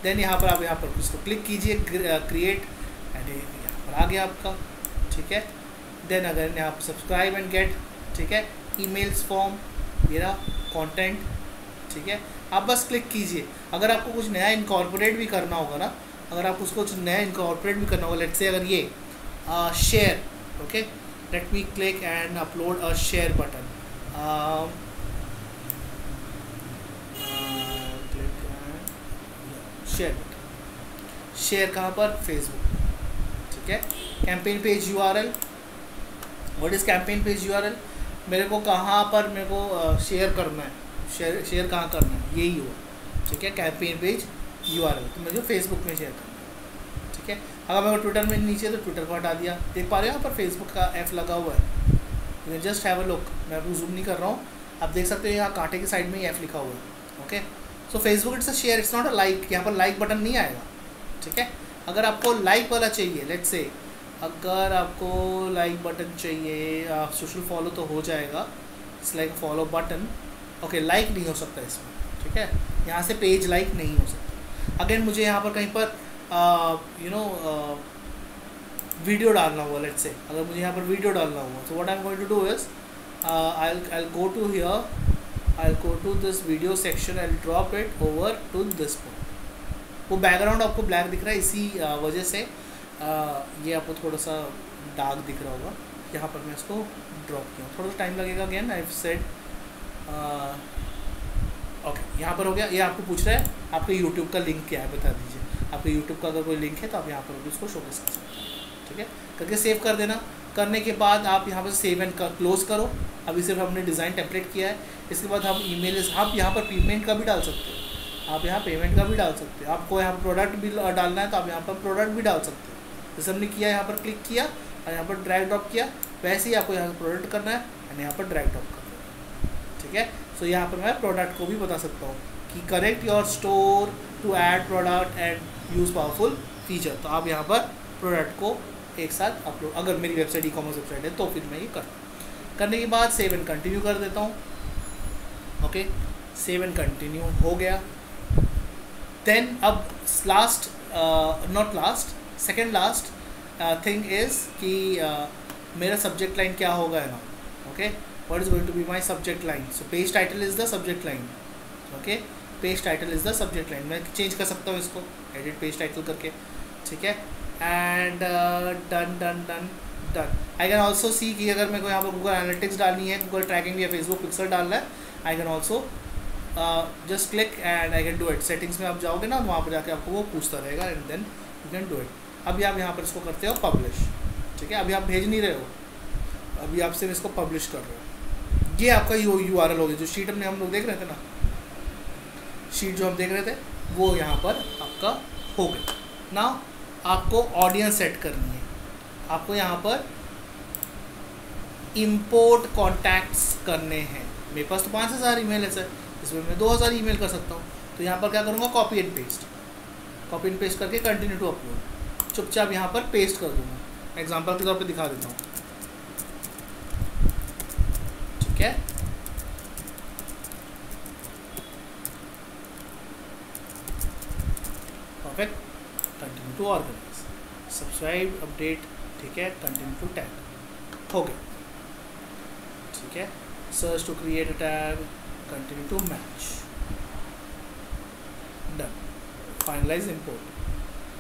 देन यहाँ पर आप यहाँ पर उसको क्लिक कीजिए, क्रिएट, एंड यहाँ पर आ गया आपका। ठीक है, देन अगर यहाँ पर सब्सक्राइब एंड गेट, ठीक है, ईमेल्स फॉर्म, मेरा कंटेंट। ठीक है, आप बस क्लिक कीजिए। अगर आपको कुछ नया इनकॉर्पोरेट भी करना होगा ना, अगर आप उसको कुछ नया इनकॉर्पोरेट भी करना होगा, लेट्स से अगर ये share, okay, let me click and upload a share button. Share button, share कहाँ पर, फेसबुक। ठीक है, campaign page URL, what is campaign page URL, मेरे को कहाँ पर मेरे को शेयर करना है, शेयर कहाँ करना है, यही हुआ। ठीक है, कैंपेन पेज यूआरएल, तो मुझे फेसबुक में शेयर करना है। ठीक है, अगर मेरे को ट्विटर में नीचे तो ट्विटर को हटा दिया। देख पा रहे हो यहाँ पर फेसबुक का एफ लगा हुआ है, you just have a look. मैं आपको जूम नहीं कर रहा हूँ, आप देख सकते हो यहाँ कांटे की साइड में ही एफ लिखा हुआ है। Okay, so Facebook it's a share, it's not a like. यहाँ पर लाइक बटन नहीं आएगा। ठीक है, अगर आपको लाइक वाला चाहिए, लेट्स से अगर आपको लाइक बटन चाहिए, सोशल फॉलो तो हो जाएगा, it's like follow button. Okay, like नहीं हो सकता इसमें। ठीक है, यहाँ से पेज लाइक नहीं हो सकता। अगेन मुझे यहाँ पर कहीं पर वीडियो डालना हुआ, लेट्स से अगर मुझे यहाँ पर वीडियो डालना हुआ, तो what I am going to do is I'll go to here, I'll go to this video section, I'll drop it over to this point। वो बैकग्राउंड आपको ब्लैक दिख रहा है, इसी वजह से ये आपको थोड़ा सा डार्क दिख रहा होगा। यहाँ पर मैं इसको ड्रॉप किया, थोड़ा सा टाइम लगेगा। Again I have said okay, यहाँ पर हो गया। ये आपको पूछ रहा है आपके यूट्यूब का लिंक क्या है, बता दीजिए। आपके यूट्यूब का अगर कोई लिंक है तो आप यहाँ पर भी उसको शोकेस कर सकते हैं। ठीक है, करके सेव कर देना। करने के बाद आप यहाँ पर सेव एंड क्लोज करो। अभी सिर्फ हमने डिज़ाइन टेम्पलेट किया है, इसके बाद हम ईमेल, आप यहाँ पर पेमेंट का भी डाल सकते हो, आप यहाँ पेमेंट का भी डाल सकते हो। आपको यहाँ पर प्रोडक्ट भी डालना है तो आप यहाँ पर प्रोडक्ट भी डाल सकते हो। जैसे हमने किया, यहाँ पर क्लिक किया और यहाँ पर ड्रैग ड्रॉप किया, वैसे ही आपको यहाँ पर प्रोडक्ट करना है और यहाँ पर ड्रैग ड्रॉप करना है। ठीक है, सो यहाँ पर मैं प्रोडक्ट को भी बता सकता हूँ कि correct your store to add product and use powerful feature. तो आप यहाँ पर प्रोडक्ट को एक साथ अपलोड, अगर मेरी वेबसाइट ई कॉमर्स वेबसाइट है तो फिर मैं ये करने के बाद सेव एंड कंटिन्यू कर देता हूँ। ओके, सेव एंड कंटिन्यू हो गया। देन अब last, not last, second last thing is कि मेरा सब्जेक्ट लाइन क्या होगा है ना। Okay, what is going to be my subject line. So page title is the subject line. Okay, page title is the subject line. मैं change कर सकता हूँ इसको, एडिट पेज टाइटल करके। ठीक है, and done done done done. I can also see कि अगर मेरे को यहाँ पर गूगल एनालिटिक्स डालनी है, गूगल ट्रैकिंग या फेसबुक पिक्सल डालना है, I can also just click and I can do it. Settings में आप जाओगे ना, वहाँ पर जाके आपको वो पूछता रहेगा and then you can do it. अभी आप यहाँ पर इसको करते हो पब्लिश, ठीक है। अभी आप भेज नहीं रहे हो, अभी आप सिर्फ इसको पब्लिश कर रहे हो। ये आपका URL हो गया। जो शीट हमने हम लोग देख रहे थे ना, शीट जो हम देख रहे थे वो यहाँ पर आपका हो गया। नाउ आपको ऑडियंस सेट करनी है। आपको यहाँ पर इंपोर्ट कॉन्टैक्ट्स करने हैं। मेरे पास तो 5000 ईमेल है सर, इसमें मैं 2000 ईमेल कर सकता हूँ। तो यहाँ पर क्या करूँगा, कॉपी एंड पेस्ट करके कंटिन्यू टू अपलोड, चुपचाप यहाँ पर पेस्ट कर दूँगा। एग्जाम्पल के तौर पे दिखा देता हूँ, ठीक है। Perfect. Continue to organise, subscribe, update, ठीक है। कंटिन्यू टू टैग, हो गया, ठीक है। Search to create a tag, continue to match, done. Finalise import,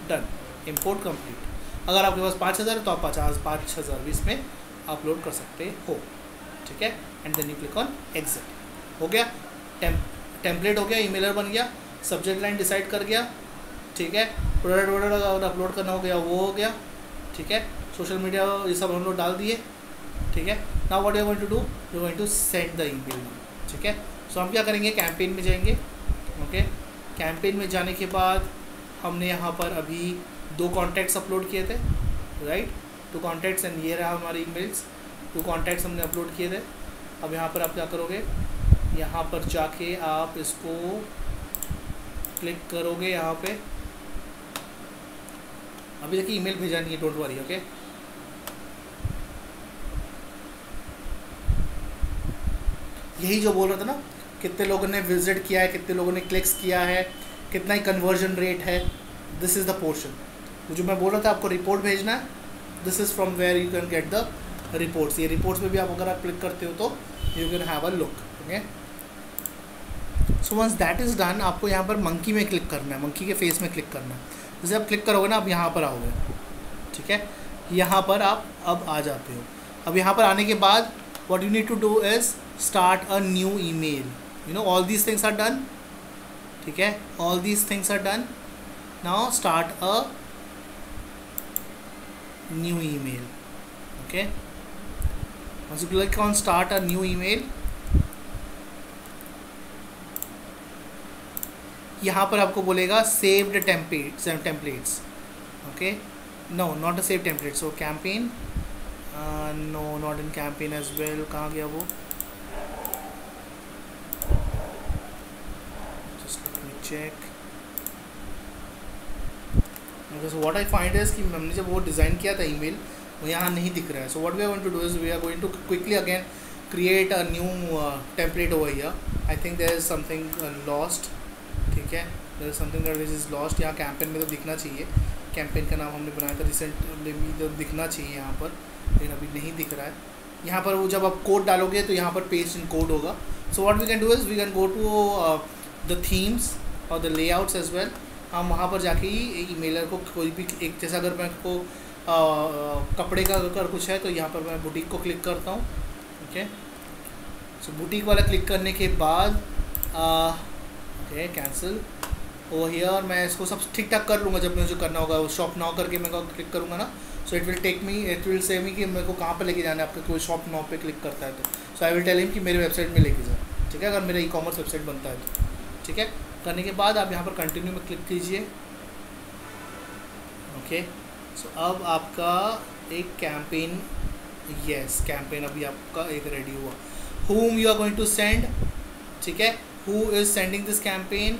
done. Import complete. अगर आपके पास 5000 है तो आप 5000 भी इसमें अपलोड कर सकते हो, ठीक है। And then you click on exit. हो गया, टेम्पलेट हो गया, ईमेलर बन गया, सब्जेक्ट लाइन डिसाइड कर गया, ठीक है। प्रोडक्ट अगर अपलोड करना हो गया वो हो गया, ठीक है। सोशल मीडिया ये सब हम लोग डाल दिए, ठीक है। Now what you going to do, you going to send the email, ठीक है। सो हम क्या करेंगे, कैंपेन में जाएंगे, ओके। कैंपेन में जाने के बाद हमने यहाँ पर अभी 2 कॉन्टैक्ट्स अपलोड किए थे, राइट। 2 कॉन्टैक्ट्स एंड ये रहा हमारे ईमेल्स। 2 कॉन्टैक्ट्स हमने अपलोड किए थे। अब यहाँ पर आप क्या करोगे, यहाँ पर जाके आप इसको क्लिक करोगे यहाँ पे। अभी देखिए ईमेल भेजा नहीं है, डोंट वरी, ओके। यही जो बोल रहा था ना, कितने लोगों ने विजिट किया है, कितने लोगों ने क्लिक्स किया है, कितना ही कन्वर्जन रेट है, दिस इज़ द पोर्शन जो मैं बोल रहा था आपको रिपोर्ट भेजना है। This is from where you can get the reports. ये रिपोर्ट्स में भी आप अगर आप क्लिक करते हो तो you can have a look, okay. So once that is done, आपको यहाँ पर मंकी में क्लिक करना है, मंकी के फेस में क्लिक करना है। जैसे आप क्लिक करोगे ना, अब यहाँ पर आओगे, ठीक है। यहाँ पर आप अब आ जाते हो। अब यहाँ पर आने के बाद what you need to do is start a new email. You know, all these things are done, ठीक है। all these things are done. Now start a new email, okay. Once you click on start a new email, यहाँ पर आपको बोलेगा saved templates, okay. No, not a saved template. So campaign, no, not in campaign as well. कहाँ गया वो, just let me check. Okay, so what I find is कि हमने जब वो डिज़ाइन किया था ईमेल, वो यहाँ नहीं दिख रहा है. So what we are going to do is we are going to quickly again create a new template over here. I think there is something lost, ठीक है. There is something that is lost. यहाँ campaign में तो दिखना चाहिए. Campaign का नाम हमने बनाया था रिसेंटली, तो दिखना चाहिए यहाँ पर, लेकिन अभी नहीं दिख रहा है. यहाँ पर वो जब आप कोड डालोगे तो यहाँ पर पेस्ट इन कोड होगा. So what we can do is we can go to the themes और द लेआउट्स एज वेल. हम वहाँ पर जाके ही ईमेलर को कोई भी एक, जैसा अगर मैं को कपड़े का अगर कुछ है तो यहाँ पर मैं बुटीक को क्लिक करता हूँ. ओके, सो बुटीक वाला क्लिक करने के बाद ओके कैंसिल ओवर हियर. मैं इसको सब ठीक ठाक कर लूँगा. जब मुझे करना होगा शॉप नाउ करके मैं क्लिक करूँगा ना, सो इट विल से मी कि मेरे को कहाँ पे लेके जाना है. आपके कोई शॉप नाउ पे क्लिक करता है तो सो आई विल टेल हिम कि मेरे वेबसाइट में लेके जाए. ठीक है, अगर मेरा ई-कॉमर्स वेबसाइट बनता है तो. ठीक है, करने के बाद आप यहाँ पर कंटिन्यू में क्लिक कीजिए. ओके, सो अब आपका एक कैंपेन, यस कैंपेन अभी आपका एक रेडी हुआ. whom you are going to send, ठीक है, who is sending this campaign,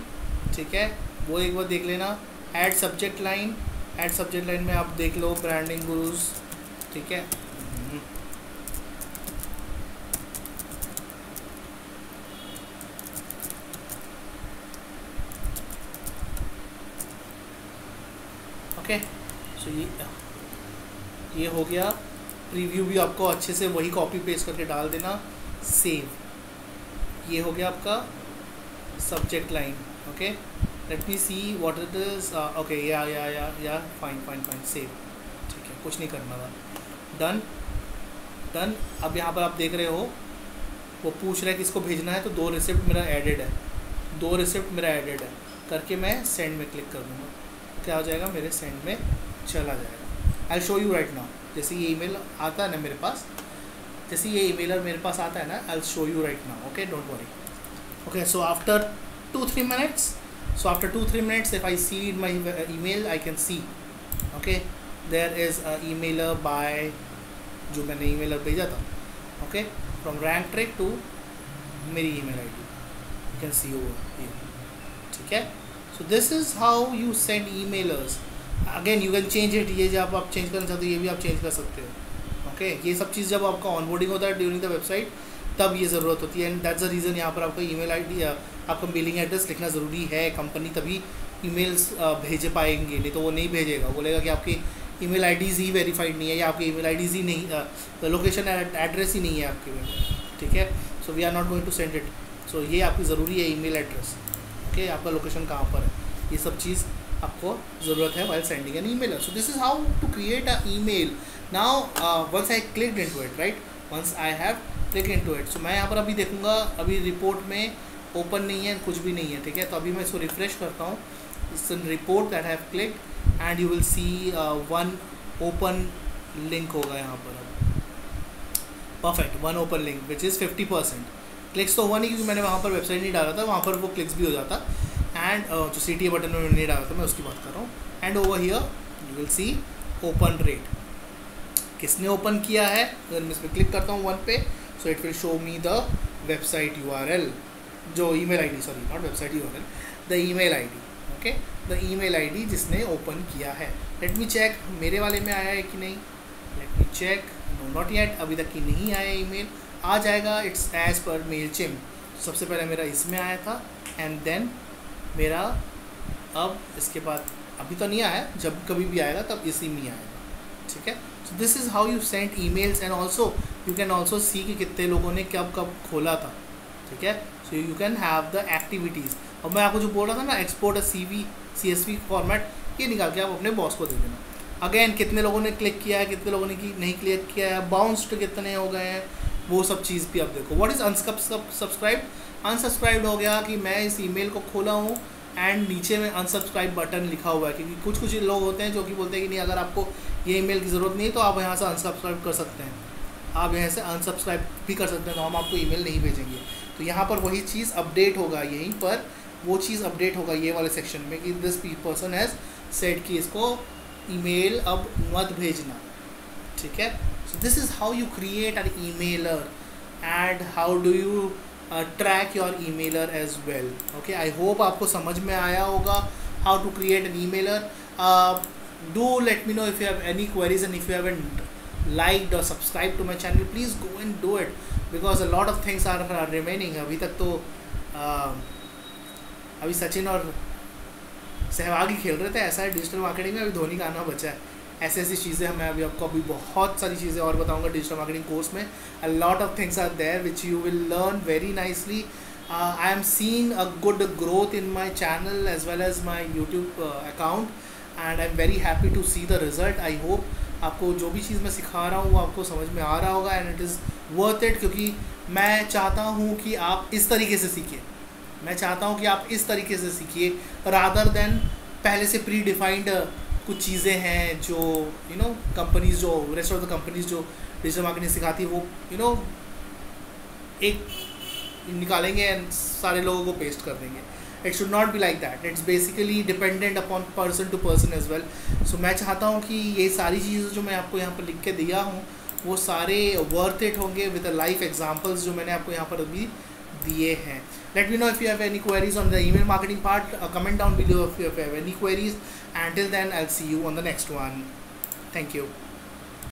ठीक है, वो एक बार देख लेना. Add subject line, add subject line में आप देख लो ब्रांडिंग गुरुज. ठीक है, ओके. सो ये हो गया. प्रीव्यू भी आपको अच्छे से वही कॉपी पेस्ट करके डाल देना. सेव, ये हो गया आपका subject line. Okay, let me see what it is. Okay, या फाइन. सेव, ठीक है, कुछ नहीं करना था. डन. अब यहाँ पर आप देख रहे हो वो पूछ रहा है किसको भेजना है, तो 2 रिसिप्ट मेरा एडेड है. 2 रिसिप्ट मेरा एडेड है करके मैं सेंड में क्लिक कर दूँगा, क्या हो जाएगा, मेरे सेंड में चला जाएगा। आई शो यू राइट नाउ। जैसे ये ईमेल आता है ना मेरे पास, जैसे ये ईमेलर मेरे पास आता है ना, आई show you right now, okay, don't worry. Okay, so after 2-3 minutes, so after 2-3 minutes if I see in my email I can see, okay, there is a emailer by जो मैंने ईमेलर भेजा था, okay, from Ranktrick to मेरी email ID, you can see over here, ठीक है। so this is how you send emailers, again you can change it, ये जब आप चेंज करना चाहते हो ये भी आप चेंज कर सकते हो, okay, ये सब चीज़ जब आपका ऑनबोर्डिंग होता है ड्यूरिंग द वेबसाइट तब ये ज़रूरत होती है, एंड दैट्स द रीज़न यहाँ पर आपका ईमेल आईडी, आपका बिलिंग एड्रेस लिखना ज़रूरी है। कंपनी तभी ईमेल्स भेज पाएंगे, नहीं तो वो नहीं भेजेगा, बोलेगा कि आपकी ईमेल आईडीज़ ही वेरीफाइड नहीं है या आपकी ईमेल आईडीज़ ही नहीं, लोकेशन एड्रेस ही नहीं है आपके में, ठीक है। So we are not going to send it, so ये आपकी ज़रूरी है ईमेल एड्रेस, ओके, आपका लोकेशन कहाँ पर है, ये सब चीज़ आपको ज़रूरत है while sending an email. So this is how to create an email. Now once I clicked into it, right, once I have clicked into it, so मैं यहाँ पर अभी देखूँगा, अभी रिपोर्ट में ओपन नहीं है, कुछ भी नहीं है, ठीक है। तो अभी मैं इसको रिफ्रेश करता हूँ, it's in report that have clicked and you will see one open link होगा यहाँ पर, perfect, one open link which is 50%। Clicks तो हुआ नहीं क्योंकि मैंने वहाँ पर वेबसाइट नहीं डाला था, वहाँ पर वो क्लिक्स भी हो जाता, एंड जो CTA बटन में नहीं डाला था मैं उसकी बात कर रहा हूँ। And over here you will see open rate, किसने ओपन किया है, अगर मैं इस पर क्लिक करता हूँ 1 पे, so it will show me the website URL, जो email ID, sorry not website URL, the email ID, okay, the email ID जिसने ओपन किया है। लेट मी चेक मेरे वाले में आया है कि नहीं, let me check, no not yet, अभी तक की नहीं आया ईमेल, आ जाएगा, इट्स एज पर मेलचिम्प। सबसे पहले मेरा इसमें आया था एंड देन मेरा अब इसके बाद अभी तो नहीं आया, जब कभी भी आएगा तब इसी में आएगा, ठीक है। So this is how you send emails and also you can also see कि कितने लोगों ने कब कब खोला था, ठीक है। So you can have the activities. और मैं आपको जो बोल रहा था ना, एक्सपोर्ट अ CSV फॉर्मेट, ये निकाल के आप अपने बॉस को दे देना। अगेन कितने लोगों ने क्लिक किया है, कितने लोगों ने नहीं क्लिक किया है, बाउंस्ड कितने हो गए हैं, वो सब चीज़ भी आप देखो। व्हाट इज़ अनसब्सक्राइब, अनसब्सक्राइब हो गया कि मैं इस ईमेल को खोला हूँ एंड नीचे में अनसब्सक्राइब बटन लिखा हुआ है, क्योंकि कुछ लोग होते हैं जो कि बोलते हैं कि नहीं, अगर आपको ये ईमेल की ज़रूरत नहीं तो आप यहाँ से अनसब्सक्राइब कर सकते हैं, आप यहाँ से अनसब्सक्राइब भी कर सकते हैं, तो हम आपको ईमेल नहीं भेजेंगे। तो यहाँ पर वही चीज़ अपडेट होगा, यहीं पर वो चीज़ अपडेट होगा ये वाले सेक्शन में कि दिस पर्सन हैज़ सेड कि इसको ईमेल अब मत भेजना, ठीक है। So this is how you create an emailer and how do you track your emailer as well, okay. I hope आपको समझ में आया होगा how to create an emailer. Do let me know if you have any queries and if you haven't liked or subscribed to my channel, please go and do it because a lot of things are remaining. अभी तक तो अभी सचिन और सहवाग ही खेल रहे थे, ऐसा है डिजिटल मार्केटिंग में, अभी धोनी का आना बचा है। ऐसी चीज़ें हमें अभी आपको अभी बहुत सारी चीज़ें और बताऊंगा डिजिटल मार्केटिंग कोर्स में। a lot of things are there which you will learn very nicely. I am seeing a good growth in my channel as well as my YouTube account and I'm very happy to see the result. I hope आपको जो भी चीज़ मैं सिखा रहा हूँ वो आपको समझ में आ रहा होगा and it is worth it, क्योंकि मैं चाहता हूँ कि आप इस तरीके से सीखिए, मैं चाहता हूँ कि आप इस तरीके से सीखिए रादर देन पहले से प्री डिफाइंड कुछ चीज़ें हैं जो यू नो कंपनीज, जो रेस्ट ऑफ द कंपनीज जो डिजिटल मार्केटिंग सिखाती है वो यू नो एक निकालेंगे एंड सारे लोगों को पेस्ट कर देंगे। It should not be like that. It's basically dependent upon person to person as well. So मैं चाहता हूँ कि ये सारी चीज़ें जो मैं आपको यहाँ पर लिख के दिया हूँ वो सारे worth it होंगे with the live examples जो मैंने आपको यहाँ पर अभी दिए हैं। Let me know if you have any queries on the email marketing part. Comment down below if you have any queries. Until then, I'll see you on the next one. Thank you.